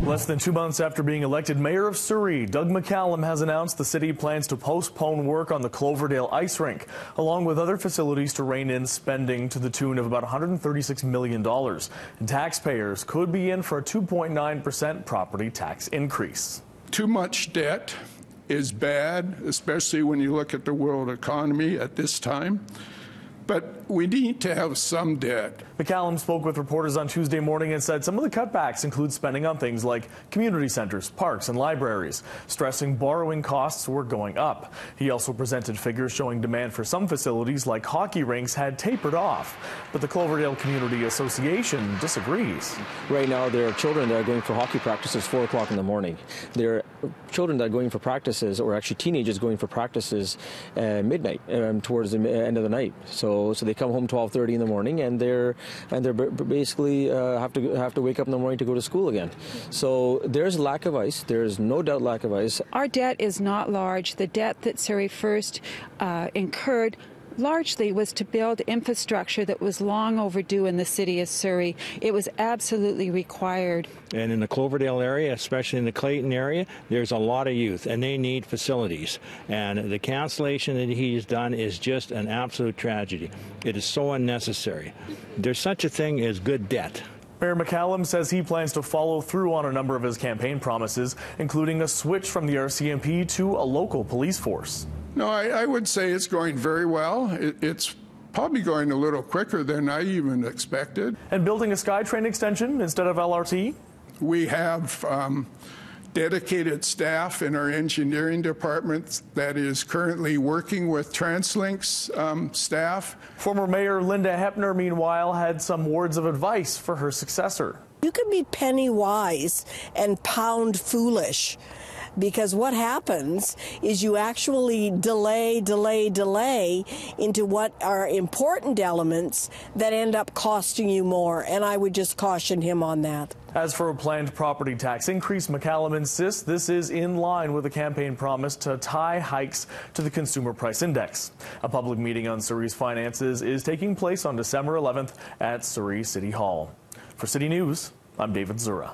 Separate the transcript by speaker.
Speaker 1: Less than 2 months after being elected mayor of Surrey, Doug McCallum has announced the city plans to postpone work on the Cloverdale ice rink, along with other facilities to rein in spending to the tune of about $136 million. And taxpayers could be in for a 2.9% property tax increase.
Speaker 2: Too much debt is bad, especially when you look at the world economy at this time. But we need to have some debt.
Speaker 1: McCallum spoke with reporters on Tuesday morning and said some of the cutbacks include spending on things like community centers, parks, and libraries, stressing borrowing costs were going up. He also presented figures showing demand for some facilities like hockey rinks had tapered off. But the Cloverdale Community Association disagrees.
Speaker 3: Right now, there are children that are going for hockey practices 4 o'clock in the morning. There are children that are going for practices, or actually teenagers going for practices midnight, towards the end of the night. So they come home 12:30 in the morning, and they're basically have to wake up in the morning to go to school again. So there's lack of ice. There's no doubt lack of ice.
Speaker 4: Our debt is not large. The debt that Surrey first incurred largely was to build infrastructure that was long overdue in the city of Surrey. It was absolutely required.
Speaker 5: And in the Cloverdale area, especially in the Clayton area, there's a lot of youth, and they need facilities. And the cancellation that he's done is just an absolute tragedy. It is so unnecessary. There's such a thing as good debt.
Speaker 1: Mayor McCallum says he plans to follow through on a number of his campaign promises, including a switch from the RCMP to a local police force.
Speaker 2: No, I would say it's going very well. It's probably going a little quicker than I even expected.
Speaker 1: And building a SkyTrain extension instead of LRT?
Speaker 2: We have dedicated staff in our engineering department that is currently working with TransLink's staff.
Speaker 1: Former Mayor Linda Hepner, meanwhile, had some words of advice for her successor.
Speaker 6: You can be penny wise and pound foolish, because what happens is you actually delay into what are important elements that end up costing you more, and I would just caution him on that.
Speaker 1: As for a planned property tax increase, McCallum insists this is in line with the campaign promise to tie hikes to the Consumer Price Index. A public meeting on Surrey's finances is taking place on December 11th at Surrey City Hall. For City News, I'm David Zura.